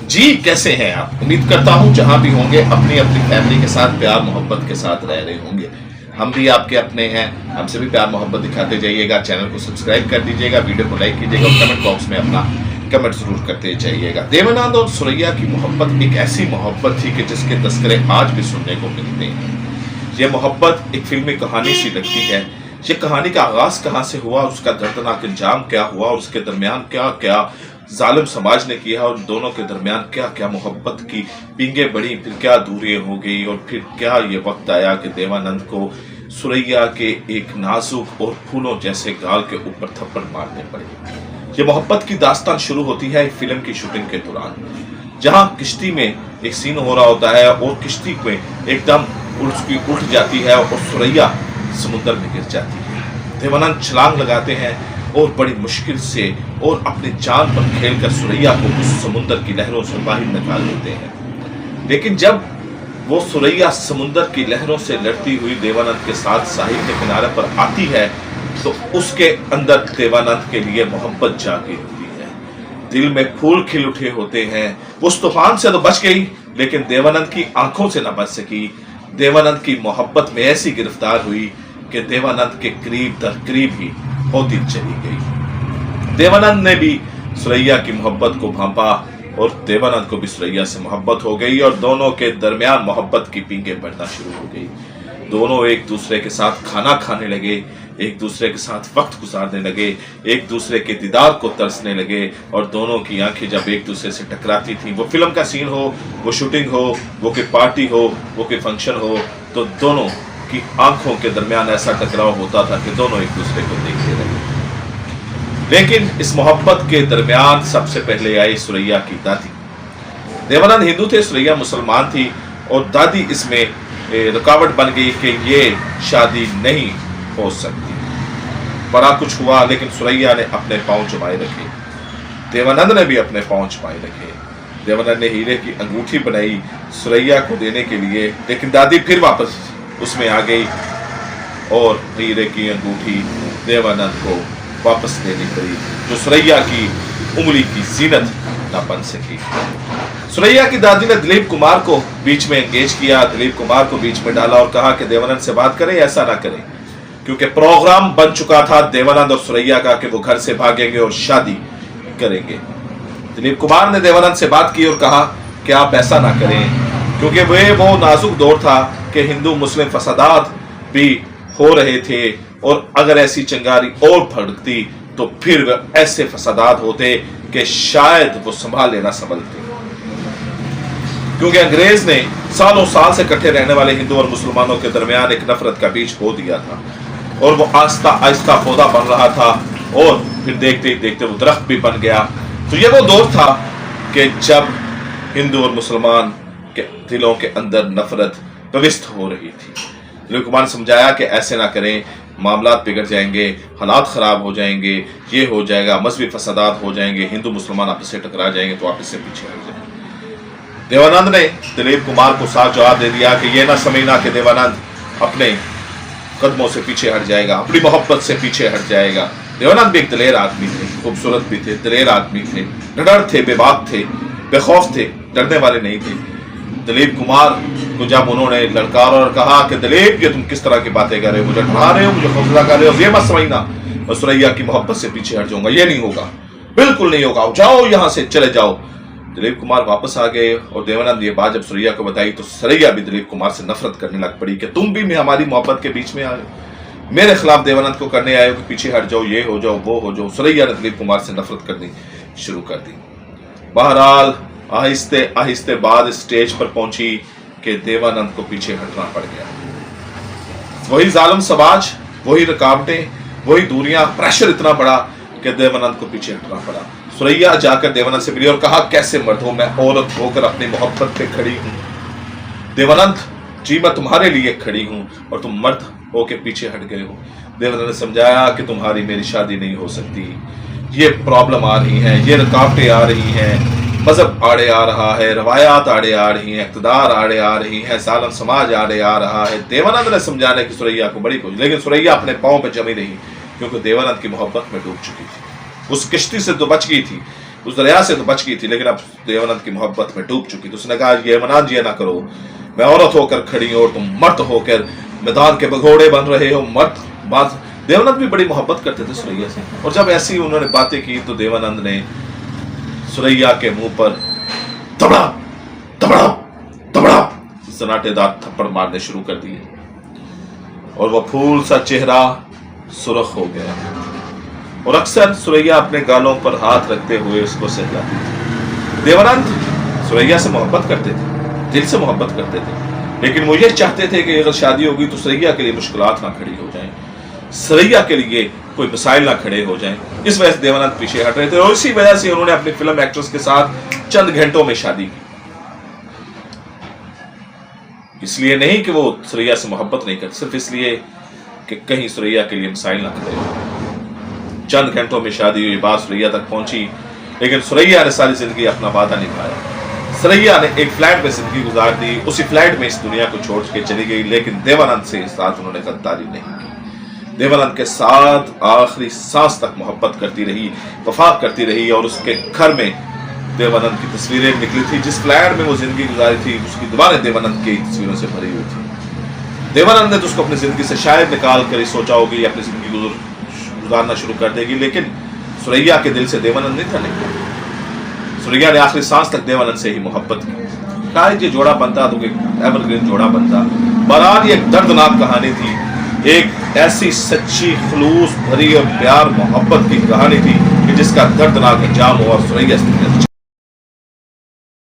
जी, कैसे हैं आप? उम्मीद करता हूँ जहां भी होंगे अपनी अपनी फैमिली के साथ प्यार मोहब्बत के साथ रह रहे होंगे। हम भी आपके अपने हैं, हमसे भी प्यार मोहब्बत दिखाते जाइएगा। चैनल को सब्सक्राइब कर दीजिएगा, वीडियो को लाइक कीजिएगा और कमेंट बॉक्स में अपना कमेंट जरूर करते जाइएगा। देवानंद और सुरैया की मोहब्बत एक ऐसी मोहब्बत थी कि जिसके तस्करे आज भी सुनने को मिलते हैं। ये मोहब्बत एक फिल्मी कहानी सी लगती है। ये कहानी का आगाज कहाँ से हुआ, उसका दर्दनाक इंजाम क्या हुआ और उसके दरमियान क्या क्या जालिम समाज ने किया और दोनों के दरमियान क्या क्या मोहब्बत की पींगे बढ़ी, फिर क्या दूरियां हो गई और फिर क्या ये वक्त आया कि देवानंद को सुरैया के एक नाजुक और फूलों जैसे गाल के ऊपर थप्पड़ मारने पड़े। ये मोहब्बत की दास्तान शुरू होती है एक फिल्म की शूटिंग के दौरान, जहां किश्ती में एक सीन हो रहा होता है और किश्ती में एकदम उल्ट जाती है और सुरैया समुद्र में गिर जाती है। देवानंद छलांग लगाते हैं और बड़ी मुश्किल से और अपनी जान पर खेलकर सुरैया को उस समुद्र की लहरों से बाहर निकाल लेते हैं। लेकिन जब वो सुरैया समुद्र की लहरों से लड़ती हुई देवानंद के साथ साहिल के किनारे पर आती है तो उसके अंदर देवानंद के लिए मोहब्बत जागी होती है। दिल में फूल खिल उठे होते हैं। उस तूफान से तो बच गई लेकिन देवानंद की आंखों से न बच सकी। देवानंद की मोहब्बत में ऐसी गिरफ्तार हुई कि देवानंद के करीब दर करीब ही होती चली गई। देवानंद ने भी सुरैया की मोहब्बत को भांपा और देवानंद को भी सुरैया से मोहब्बत हो गई और दोनों के दरमियान मोहब्बत की पींगे बढ़ना शुरू हो गई। दोनों एक दूसरे के साथ खाना खाने लगे, एक दूसरे के साथ वक्त गुजारने लगे, एक दूसरे के दीदार को तरसने लगे और दोनों की आंखें जब एक दूसरे से टकराती थी, वो फिल्म का सीन हो, वो शूटिंग हो, वो कोई पार्टी हो, वो कोई फंक्शन हो, तो दोनों की आंखों के दरमियान ऐसा टकराव होता था कि दोनों एक दूसरे को देखते रहे। लेकिन इस मोहब्बत के दरमियान सबसे पहले आई सुरैया की दादी। देवानंद हिंदू थे, सुरैया मुसलमान थी और दादी इसमें रुकावट बन गई कि ये शादी नहीं हो सकती। बड़ा कुछ हुआ लेकिन सुरैया ने अपने पांव जमाए रखे, देवानंद ने भी अपने पांव जमाए रखे। देवानंद ने हीरे की अंगूठी बनाई सुरैया को देने के लिए, लेकिन दादी फिर वापस उसमें आ गई और हीरे की अंगूठी देवानंद को वापस देनी पड़ी, जो सुरैया की उंगली की जीनत न बन सकी। सुरैया की दादी ने दिलीप कुमार को बीच में एंगेज किया, दिलीप कुमार को बीच में डाला और कहा कि देवानंद से बात करें, ऐसा ना करें, क्योंकि प्रोग्राम बन चुका था देवानंद और सुरैया का कि वो घर से भागेंगे और शादी करेंगे। दिलीप कुमार ने देवानंद से बात की और कहा कि आप ऐसा ना करें, क्योंकि वो नाजुक दौर था कि हिंदू मुस्लिम फसादात भी हो रहे थे और अगर ऐसी चिंगारी और भड़कती तो फिर ऐसे फसादात होते कि शायद वो संभाल लेना संभलते, क्योंकि अंग्रेज ने सालों साल से इकट्ठे रहने वाले हिंदू और मुसलमानों के दरमियान एक नफरत का बीज बो दिया था और वो आहिस्ता आहिस्ता पौधा बन रहा था और फिर देखते ही देखते वो दरख्त भी बन गया। तो ये वो दौर था कि जब हिंदू और मुसलमान के दिलों के अंदर नफरत प्रविष्ट हो रही थी। दिलीप कुमार ने समझाया कि ऐसे ना करें, मामलात बिगड़ जाएंगे, हालात खराब हो जाएंगे, ये हो जाएगा, मजहबी फसादात हो जाएंगे, हिंदू मुसलमान आपस से टकरा जाएंगे, तो आप इससे पीछे हट जाएंगे। देवानंद ने दिलीप कुमार को साफ जवाब दे दिया कि ये ना समझना कि देवानंद अपने कदमों से पीछे हट जाएगा, अपनी मोहब्बत से पीछे हट जाएगा। देवानंद भी एक दलेर आदमी थे, खूबसूरत भी थे, दलेर आदमी थे, निडर थे, बेबाक थे, बेखौफ थे, डरने वाले नहीं थे। दिलीप कुमार को जब उन्होंने ललकारा और कहा कि दिलीप ये तुम किस तरह की बातें कर रहे हो, मुझे डरा रहे हो, मुझे खौफजदा कर रहे हो, ये मत समझना मैं सुरैया की मोहब्बत से पीछे हट जाऊंगा, ये नहीं होगा, बिल्कुल नहीं होगा, जाओ यहाँ से, चले जाओ। दिलीप कुमार वापस आ गए और देवानंद ये बात जब सुरैया को बताई तो सुरैया भी दिलीप कुमार से नफरत करने लग पड़ी कि तुम भी हमारी मोहब्बत के बीच में आए, मेरे खिलाफ देवानंद को करने आए हो कि पीछे हट जाओ, ये हो जाओ, वो हो जाओ। सुरैया ने दिलीप कुमार से नफरत करनी शुरू कर दी। बहरहाल आहिस्ते आहिस्ते बात स्टेज पर पहुंची कि देवानंद को पीछे हटना पड़ गया। वही जालिम समाज, वही रुकावटें, वही दूरियां, प्रेशर इतना बड़ा कि देवानंद को पीछे हटना पड़ा। सुरैया जाकर देवानंद से मिली और कहा कैसे मर्द हो, मैं औरत होकर अपनी मोहब्बत पे खड़ी हूं। देवानंद जी मैं तुम्हारे लिए खड़ी हूं और तुम मर्द होके पीछे हट गए हो। देवानंद ने समझाया कि तुम्हारी मेरी शादी नहीं हो सकती, ये प्रॉब्लम आ रही है, ये रुकावटें आ रही हैं, मजहब आड़े आ रहा है, रवायात आड़े आ रही हैं, इक़्तिदार आड़े आ रही हैं, जालिम समाज आड़े आ रहा है। देवानंद ने समझाने की सुरैया को बड़ी कोशिश, लेकिन सुरैया अपने पांव पे जमी रही, क्योंकि देवानंद की मोहब्बत में डूब चुकी थी। उस किश्ती से तो बच गई थी, उस दरिया से तो बच गई थी, लेकिन अब देवानंद की मोहब्बत में डूब चुकी। तो उसने कहा देवानंद ये ना करो, मैं औरत होकर खड़ी हूं और तुम मर्द होकर मैदान के भगोड़े बन रहे हो, मर्द बात। देवानंद भी बड़ी मोहब्बत करते थे सुरैया से, और जब ऐसी उन्होंने बातें की तो देवानंद ने सुरैया के मुंह पर तबड़ा तबड़ा तबड़ा सन्नाटेदार थप्पड़ मारने शुरू कर दिए, और वह फूल सा चेहरा सुर्ख हो गया। और अक्सर सुरैया अपने गालों पर हाथ रखते हुए उसको सहलाती थी। देवानंद सुरैया से मोहब्बत करते थे, दिल से मोहब्बत करते थे, लेकिन वो ये चाहते थे कि अगर शादी होगी तो सुरैया के लिए मुश्किलात ना खड़ी हो जाएं, सुरैया के लिए कोई मसाइल ना खड़े हो जाएं। इस वजह से देवानंद पीछे हट रहे थे, और इसी वजह से उन्होंने अपनी फिल्म एक्ट्रेस के साथ चंद घंटों में शादी की। इसलिए नहीं कि वो सुरैया से मोहब्बत नहीं करते, सिर्फ इसलिए कि कहीं सुरैया के लिए मसाइल ना खड़े हो। चंद घंटों में शादी हुई, बात सुरैया तक पहुंची, लेकिन सुरैया ने सारी जिंदगी अपना वादा निभाया। सुरैया ने एक फ्लैट में जिंदगी गुजार दी, उसी फ्लैट में इस दुनिया को छोड़ के चली गई, लेकिन देवानंद से साथ उन्होंने गद्दारी नहीं की। देवानंद के साथ आखिरी सांस तक मोहब्बत करती रही, वफा करती रही, और उसके घर में देवानंद की तस्वीरें निकली थी। जिस फ्लैट में वो जिंदगी गुजारी थी उसकी दीवारें देवानंद की तस्वीरों से भरी हुई थी। देवानंद ने तो उसको अपनी जिंदगी से शायद निकाल कर सोचा होगी अपनी जिंदगी गुजारना शुरू कर देगी, लेकिन सुरैया के दिल से देवानंद नहीं था निकला। सुरैया ने आखिरी सांस तक देवानंद से ही मोहब्बत की। शायद ये जोड़ा बनता तो एक एवरग्रीन जोड़ा बनता। बहरहाल ये एक दर्दनाक कहानी थी, एक ऐसी सच्ची खुलूस भरी और प्यार मोहब्बत की कहानी थी कि जिसका दर्दनाक अंजाम हुआ। सुरैया